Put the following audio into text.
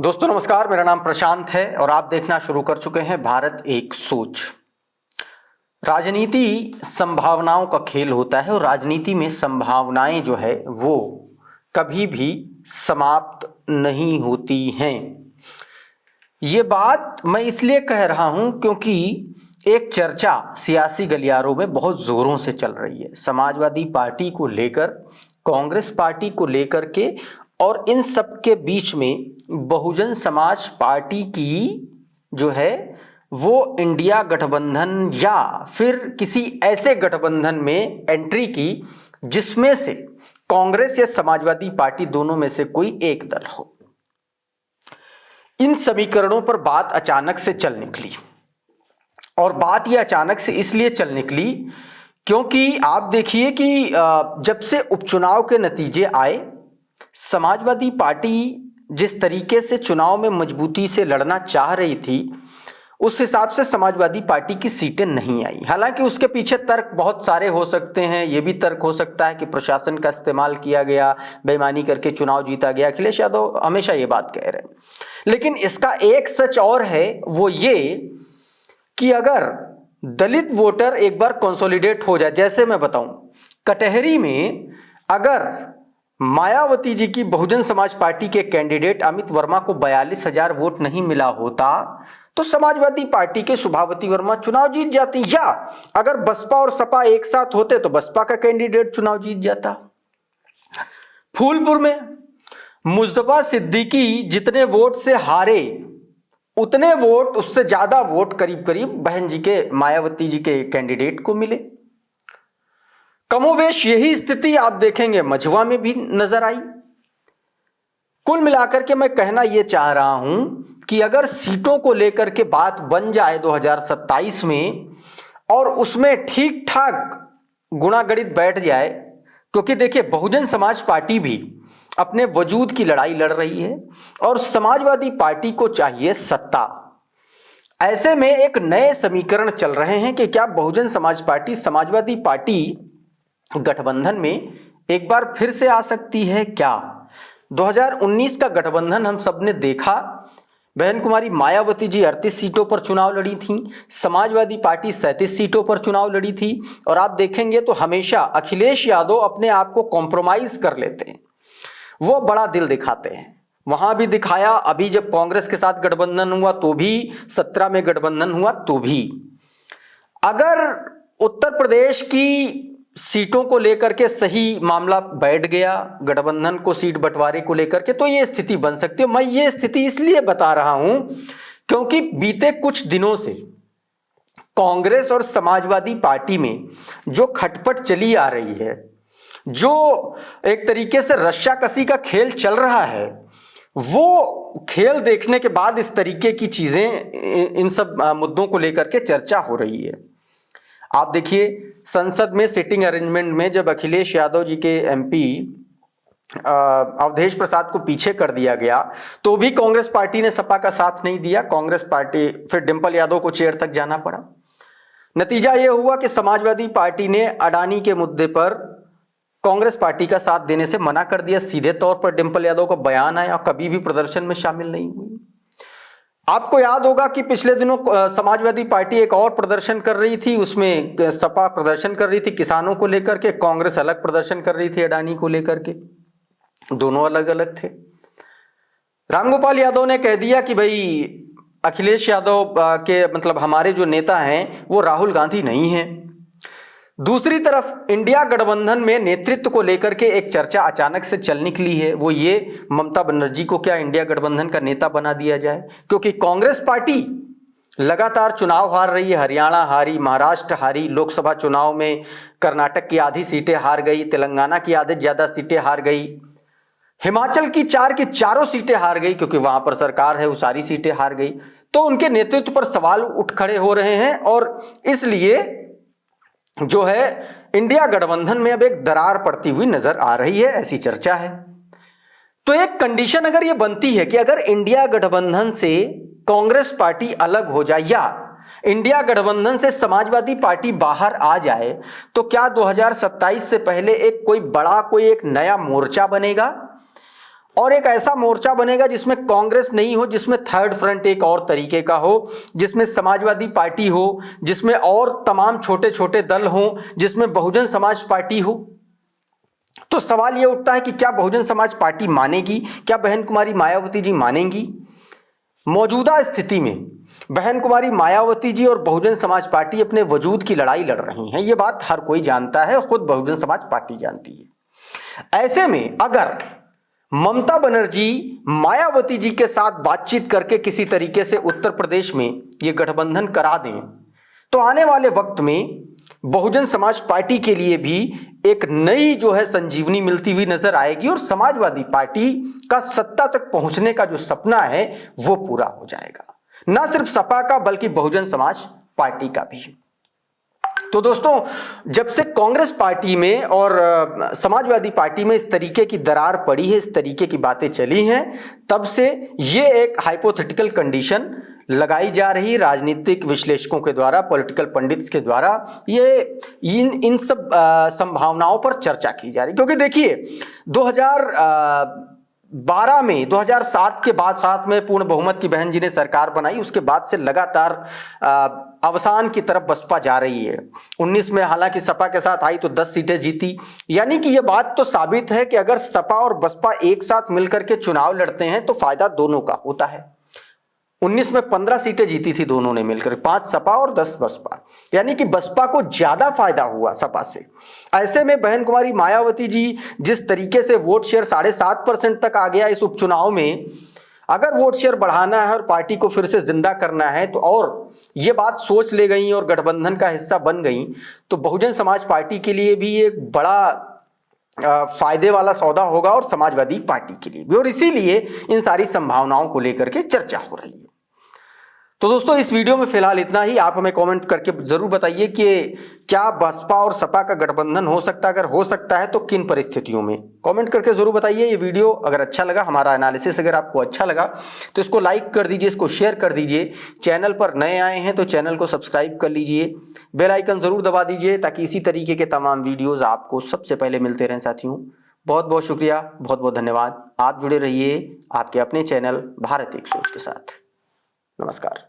दोस्तों नमस्कार, मेरा नाम प्रशांत है और आप देखना शुरू कर चुके हैं भारत एक सोच। राजनीति संभावनाओं का खेल होता है और राजनीति में संभावनाएं जो है वो कभी भी समाप्त नहीं होती हैं। ये बात मैं इसलिए कह रहा हूं क्योंकि एक चर्चा सियासी गलियारों में बहुत जोरों से चल रही है, समाजवादी पार्टी को लेकर, कांग्रेस पार्टी को लेकर के, और इन सब के बीच में बहुजन समाज पार्टी की जो है वो इंडिया गठबंधन या फिर किसी ऐसे गठबंधन में एंट्री की जिसमें से कांग्रेस या समाजवादी पार्टी दोनों में से कोई एक दल हो। इन समीकरणों पर बात अचानक से चल निकली और बात यह अचानक से इसलिए चल निकली क्योंकि आप देखिए कि जब से उपचुनाव के नतीजे आए, समाजवादी पार्टी जिस तरीके से चुनाव में मजबूती से लड़ना चाह रही थी उस हिसाब से समाजवादी पार्टी की सीटें नहीं आई। हालांकि उसके पीछे तर्क बहुत सारे हो सकते हैं। ये भी तर्क हो सकता है कि प्रशासन का इस्तेमाल किया गया, बेईमानी करके चुनाव जीता गया। अखिलेश यादव हमेशा ये बात कह रहे हैं, लेकिन इसका एक सच और है, वो ये कि अगर दलित वोटर एक बार कंसोलिडेट हो जाए, जैसे मैं बताऊं कटहरी में अगर मायावती जी की बहुजन समाज पार्टी के कैंडिडेट अमित वर्मा को 42,000 वोट नहीं मिला होता तो समाजवादी पार्टी के शुभावती वर्मा चुनाव जीत जाती, या अगर बसपा और सपा एक साथ होते तो बसपा का कैंडिडेट चुनाव जीत जाता। फूलपुर में मुस्तफा सिद्दीकी जितने वोट से हारे उतने वोट, उससे ज्यादा वोट करीब करीब बहन जी के, मायावती जी के कैंडिडेट को मिले। कमोबेश यही स्थिति आप देखेंगे मझवा में भी नजर आई। कुल मिलाकर के मैं कहना यह चाह रहा हूं कि अगर सीटों को लेकर के बात बन जाए 2027 में और उसमें ठीक ठाक गुणागणित बैठ जाए, क्योंकि देखिए बहुजन समाज पार्टी भी अपने वजूद की लड़ाई लड़ रही है और समाजवादी पार्टी को चाहिए सत्ता। ऐसे में एक नए समीकरण चल रहे हैं कि क्या बहुजन समाज पार्टी समाजवादी पार्टी गठबंधन में एक बार फिर से आ सकती है। क्या 2019 का गठबंधन हम सब ने देखा, बहन कुमारी मायावती जी 38 सीटों पर चुनाव लड़ी थी, समाजवादी पार्टी 37 सीटों पर चुनाव लड़ी थी, और आप देखेंगे तो हमेशा अखिलेश यादव अपने आप को कॉम्प्रोमाइज कर लेते हैं, वो बड़ा दिल दिखाते हैं। वहां भी दिखाया, अभी जब कांग्रेस के साथ गठबंधन हुआ तो भी, 17 में गठबंधन हुआ तो भी। अगर उत्तर प्रदेश की सीटों को लेकर के सही मामला बैठ गया, गठबंधन को सीट बंटवारे को लेकर के, तो ये स्थिति बन सकती है। मैं ये स्थिति इसलिए बता रहा हूं क्योंकि बीते कुछ दिनों से कांग्रेस और समाजवादी पार्टी में जो खटपट चली आ रही है, जो एक तरीके से रस्साकसी का खेल चल रहा है, वो खेल देखने के बाद इस तरीके की चीजें, इन सब मुद्दों को लेकर के चर्चा हो रही है। आप देखिए संसद में सिटिंग अरेंजमेंट में जब अखिलेश यादव जी के एमपी अवधेश प्रसाद को पीछे कर दिया गया तो भी कांग्रेस पार्टी ने सपा का साथ नहीं दिया। कांग्रेस पार्टी, फिर डिंपल यादव को चेयर तक जाना पड़ा। नतीजा यह हुआ कि समाजवादी पार्टी ने अडानी के मुद्दे पर कांग्रेस पार्टी का साथ देने से मना कर दिया। सीधे तौर पर डिंपल यादव का बयान आया, कभी भी प्रदर्शन में शामिल नहीं हुई। आपको याद होगा कि पिछले दिनों समाजवादी पार्टी एक और प्रदर्शन कर रही थी, उसमें सपा प्रदर्शन कर रही थी किसानों को लेकर के, कांग्रेस अलग प्रदर्शन कर रही थी अडानी को लेकर के, दोनों अलग अलग थे। रामगोपाल यादव ने कह दिया कि भाई अखिलेश यादव के मतलब हमारे जो नेता हैं वो राहुल गांधी नहीं हैं। दूसरी तरफ इंडिया गठबंधन में नेतृत्व को लेकर के एक चर्चा अचानक से चल निकली है, वो ये ममता बनर्जी को क्या इंडिया गठबंधन का नेता बना दिया जाए, क्योंकि कांग्रेस पार्टी लगातार चुनाव हार रही है। हरियाणा हारी, महाराष्ट्र हारी, लोकसभा चुनाव में कर्नाटक की आधी सीटें हार गई, तेलंगाना की आधे ज्यादा सीटें हार गई, हिमाचल की 4 की चारों सीटें हार गई क्योंकि वहां पर सरकार है, वो सारी सीटें हार गई। तो उनके नेतृत्व पर सवाल उठ खड़े हो रहे हैं और इसलिए जो है इंडिया गठबंधन में अब एक दरार पड़ती हुई नजर आ रही है, ऐसी चर्चा है। तो एक कंडीशन अगर ये बनती है कि अगर इंडिया गठबंधन से कांग्रेस पार्टी अलग हो जाए या इंडिया गठबंधन से समाजवादी पार्टी बाहर आ जाए, तो क्या 2027 से पहले एक कोई बड़ा, कोई एक नया मोर्चा बनेगा और एक ऐसा मोर्चा बनेगा जिसमें कांग्रेस नहीं हो, जिसमें थर्ड फ्रंट एक और तरीके का हो, जिसमें समाजवादी पार्टी हो, जिसमें और तमाम छोटे छोटे दल हो, जिसमें बहुजन समाज पार्टी हो। तो सवाल यह उठता है कि क्या बहुजन समाज पार्टी मानेगी, क्या बहन कुमारी मायावती जी मानेंगी? मौजूदा स्थिति में बहन कुमारी मायावती जी और बहुजन समाज पार्टी अपने वजूद की लड़ाई लड़ रही हैं, यह बात हर कोई जानता है, खुद बहुजन समाज पार्टी जानती है। ऐसे में अगर ममता बनर्जी मायावती जी के साथ बातचीत करके किसी तरीके से उत्तर प्रदेश में यह गठबंधन करा दें, तो आने वाले वक्त में बहुजन समाज पार्टी के लिए भी एक नई जो है संजीवनी मिलती हुई नजर आएगी और समाजवादी पार्टी का सत्ता तक पहुंचने का जो सपना है वो पूरा हो जाएगा, ना सिर्फ सपा का बल्कि बहुजन समाज पार्टी का भी। तो दोस्तों, जब से कांग्रेस पार्टी में और समाजवादी पार्टी में इस तरीके की दरार पड़ी है, इस तरीके की बातें चली हैं, तब से ये एक हाइपोथेटिकल कंडीशन लगाई जा रही राजनीतिक विश्लेषकों के द्वारा, पॉलिटिकल पंडित्स के द्वारा, ये इन सब संभावनाओं पर चर्चा की जा रही। क्योंकि देखिए 2012 में 2007 के बाद साथ में पूर्ण बहुमत की बहन जी ने सरकार बनाई, उसके बाद से लगातार अवसान की तरफ बसपा जा रही है। 19 में हालांकि सपा के साथ आई तो 10 सीटें जीती, यानी कि यह बात तो साबित है कि अगर सपा और बसपा एक साथ मिलकर के चुनाव लड़ते हैं तो फायदा दोनों का होता है। 19 में 15 सीटें जीती थी दोनों ने मिलकर, 5 सपा और 10 बसपा, यानी कि बसपा को ज्यादा फायदा हुआ सपा से। ऐसे में बहन कुमारी मायावती जी जिस तरीके से वोट शेयर 7.5% तक आ गया इस उपचुनाव में, अगर वोट शेयर बढ़ाना है और पार्टी को फिर से जिंदा करना है तो और ये बात सोच ले गई और गठबंधन का हिस्सा बन गई, तो बहुजन समाज पार्टी के लिए भी एक बड़ा फायदे वाला सौदा होगा और समाजवादी पार्टी के लिए भी, और इसीलिए इन सारी संभावनाओं को लेकर के चर्चा हो रही है। तो दोस्तों, इस वीडियो में फिलहाल इतना ही। आप हमें कमेंट करके जरूर बताइए कि क्या बसपा और सपा का गठबंधन हो सकता है, अगर हो सकता है तो किन परिस्थितियों में। कमेंट करके जरूर बताइए। ये वीडियो अगर अच्छा लगा, हमारा एनालिसिस अगर आपको अच्छा लगा तो इसको लाइक कर दीजिए, इसको शेयर कर दीजिए। चैनल पर नए आए हैं तो चैनल को सब्सक्राइब कर लीजिए, बेल आइकन जरूर दबा दीजिए ताकि इसी तरीके के तमाम वीडियोज आपको सबसे पहले मिलते रहें। साथियों, बहुत बहुत शुक्रिया, बहुत बहुत धन्यवाद। आप जुड़े रहिए आपके अपने चैनल भारत एक सोच के साथ। नमस्कार।